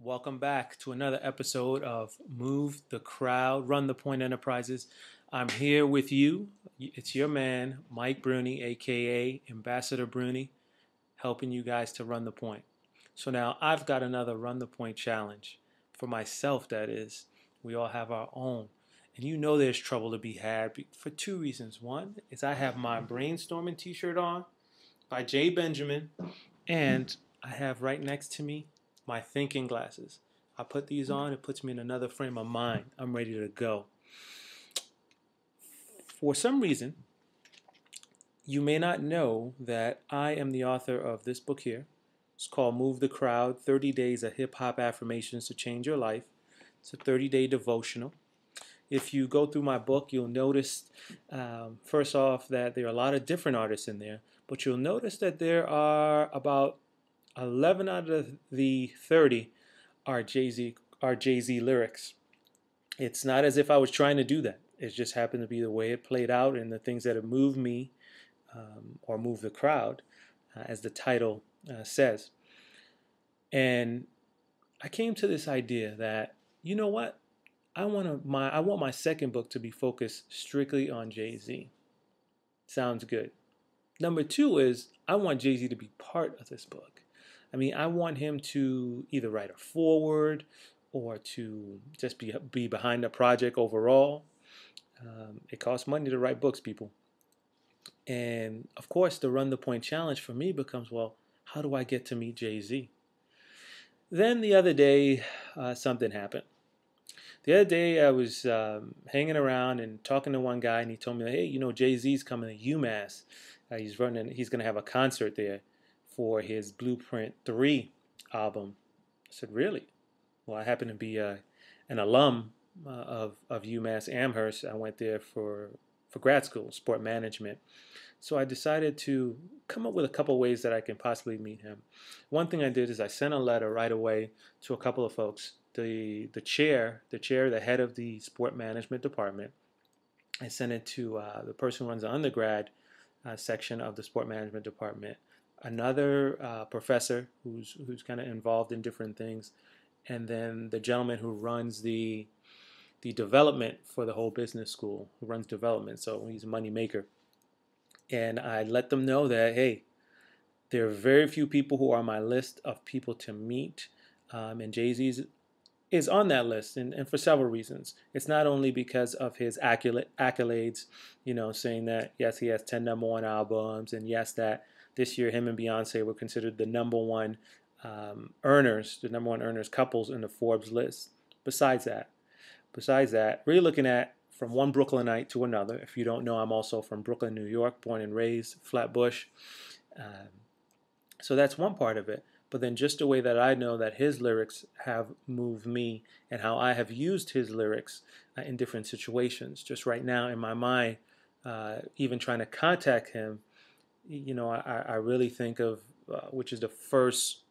Welcome back to another episode of Move the Crowd, Run the Point Enterprises. I'm here with you. It's your man, Mike Bruni, aka Ambassador Bruni, helping you guys to run the point. So now I've got another Run the Point challenge for myself, that is. We all have our own. And you know there's trouble to be had for two reasons. One is I have my brainstorming t shirt on by Jay Benjamin, and I have right next to me my thinking glasses. I put these on, it puts me in another frame of mind. I'm ready to go. For some reason, you may not know that I am the author of this book here. It's called Move the Crowd 30 Days of Hip Hop Affirmations to Change Your Life. It's a 30-day devotional. If you go through my book, you'll notice, first off, that there are a lot of different artists in there, but you'll notice that there are about 11 out of the 30 are Jay-Z lyrics. It's not as if I was trying to do that. It just happened to be the way it played out and the things that have moved me or moved the crowd, as the title says. And I came to this idea that, you know what? I want my second book to be focused strictly on Jay-Z. Sounds good. Number two is I want Jay-Z to be part of this book. I mean, I want him to either write a foreword or to just be behind the project overall. It costs money to write books, people. And of course, the Run the Point challenge for me becomes, well, how do I get to meet Jay-Z? Then the other day, something happened. The other day, I was hanging around and talking to one guy, and he told me, hey, you know, Jay-Z's coming to UMass. He's going to have a concert there for his Blueprint 3 album. I said, really? Well, I happen to be an alum of UMass Amherst. I went there for grad school, sport management. So I decided to come up with a couple ways that I can possibly meet him. One thing I did is I sent a letter right away to a couple of folks. The head of the sport management department. I sent it to the person who runs the undergrad section of the sport management department. Another professor who's kind of involved in different things, and then the gentleman who runs the development for the whole business school, who runs development. So he's a money maker. And I let them know that, hey, there are very few people who are on my list of people to meet, and Jay-Z's is on that list, and for several reasons. It's not only because of his accolades, you know, saying that, yes, he has 10 number one albums, and yes, that this year him and Beyonce were considered the number one earners couples in the Forbes list. Besides that, really looking at from one Brooklynite to another. If you don't know, I'm also from Brooklyn, New York, born and raised, Flatbush. So that's one part of it. But then just the way that I know that his lyrics have moved me and how I have used his lyrics in different situations. Just right now in my mind, even trying to contact him, you know, I really think of, which is the first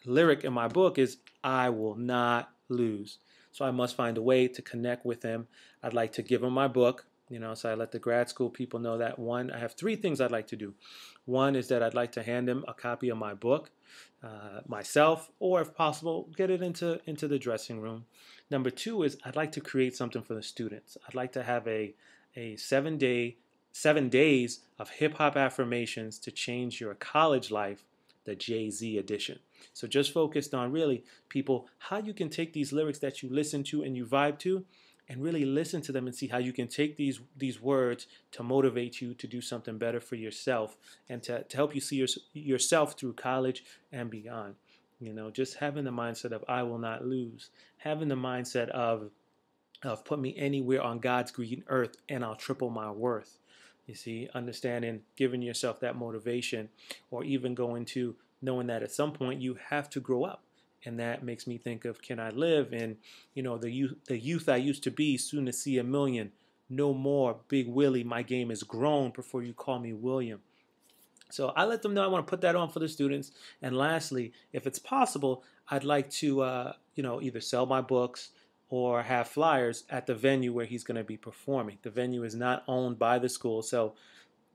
lyric in my book, is I will not lose. So I must find a way to connect with him. I'd like to give him my book, you know, so I let the grad school people know that. One, I have three things I'd like to do. One is that I'd like to hand him a copy of my book myself, or if possible, get it into the dressing room. Number two is I'd like to create something for the students. I'd like to have a 7 days of hip hop affirmations to change your college life, the Jay-Z edition. So just focused on really people, how you can take these lyrics that you listen to and you vibe to, and really listen to them and see how you can take these words to motivate you to do something better for yourself and to help you see yourself through college and beyond. You know, just having the mindset of I will not lose, having the mindset of put me anywhere on God's green earth and I'll triple my worth. You see, understanding, giving yourself that motivation, or even going to knowing that at some point you have to grow up. And that makes me think of, can I live in, you know, the youth I used to be, soon to see a million. No more Big Willie, my game is grown before you call me William. So I let them know I want to put that on for the students. And lastly, if it's possible, I'd like to, you know, either sell my books or have flyers at the venue where he's going to be performing. The venue is not owned by the school, so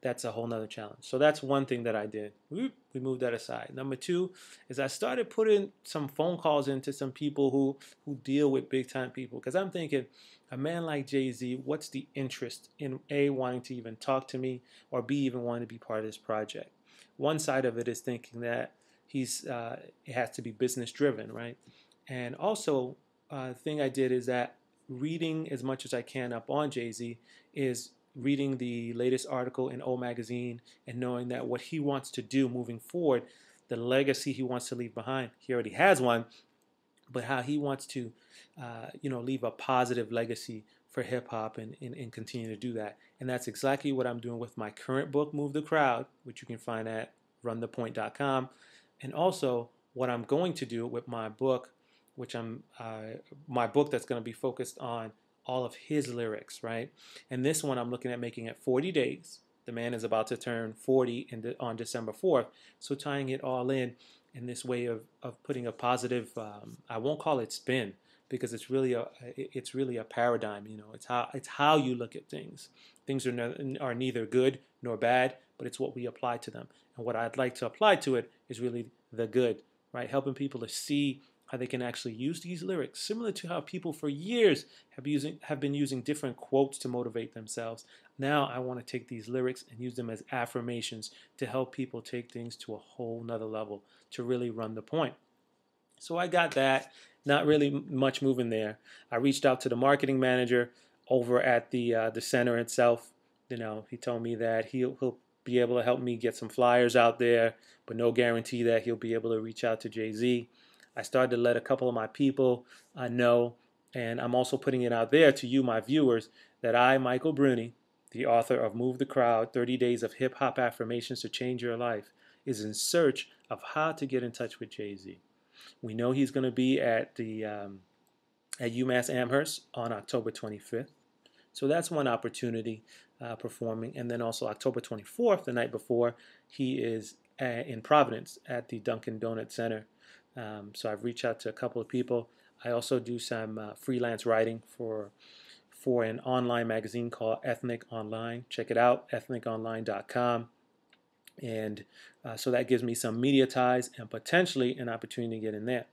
that's a whole nother challenge. So that's one thing that I did. We moved that aside. Number two is I started putting some phone calls into some people who deal with big time people, because I'm thinking, a man like Jay-Z, what's the interest in A, wanting to even talk to me, or B, even wanting to be part of this project? One side of it is thinking that it has to be business driven, right? And also, the thing I did is that reading as much as I can up on Jay-Z is reading the latest article in O Magazine and knowing that what he wants to do moving forward, the legacy he wants to leave behind, he already has one, but how he wants to, leave a positive legacy for hip hop and continue to do that. And that's exactly what I'm doing with my current book, Move the Crowd, which you can find at runthepoint.com. And also what I'm going to do with my book, my book that's going to be focused on all of his lyrics, right? And this one I'm looking at making it 40 days. The man is about to turn 40 on December 4th. So tying it all in this way of putting a positive, I won't call it spin, because it's really a paradigm. It's how you look at things. Things are neither good nor bad, but it's what we apply to them. And what I'd like to apply to it is really the good, right? Helping people to see how they can actually use these lyrics, similar to how people for years have been using different quotes to motivate themselves. Now I want to take these lyrics and use them as affirmations to help people take things to a whole nother level, to really run the point. So I got that. Not really much moving there. I reached out to the marketing manager over at the center itself. He told me that he'll be able to help me get some flyers out there, but no guarantee that he'll be able to reach out to Jay-Z. I started to let a couple of my people know, and I'm also putting it out there to you, my viewers, that I, Michael Bruni, the author of Move the Crowd, 30 Days of Hip Hop Affirmations to Change Your Life, is in search of how to get in touch with Jay-Z. We know he's going to be at UMass Amherst on October 25th. So that's one opportunity performing. And then also October 24th, the night before, he is in Providence at the Dunkin' Donut Center. So I've reached out to a couple of people. I also do some freelance writing for an online magazine called Ethnic Online. Check it out, ethniconline.com. And so that gives me some media ties and potentially an opportunity to get in there.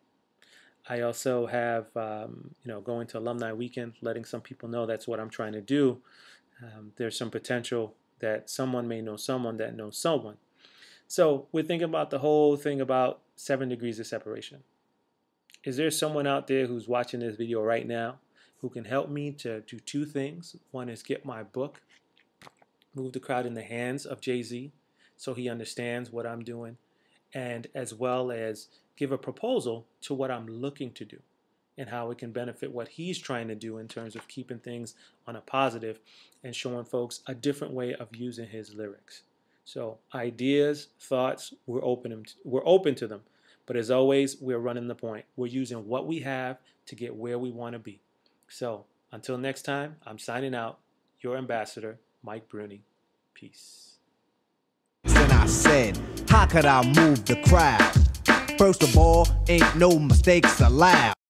I also have, going to Alumni Weekend, letting some people know that's what I'm trying to do. There's some potential that someone may know someone that knows someone. So we're thinking about the whole thing about 7 degrees of separation. Is there someone out there who's watching this video right now who can help me to do two things? One is get my book, Move the Crowd, in the hands of Jay-Z so he understands what I'm doing, and as well as give a proposal to what I'm looking to do and how it can benefit what he's trying to do in terms of keeping things on a positive and showing folks a different way of using his lyrics. So ideas, thoughts, we're open to them. But as always, we're running the point. We're using what we have to get where we want to be. So until next time, I'm signing out. Your ambassador, Mike Bruni. Peace. And I said, how could I move the crowd? First of all, ain't no mistakes allowed.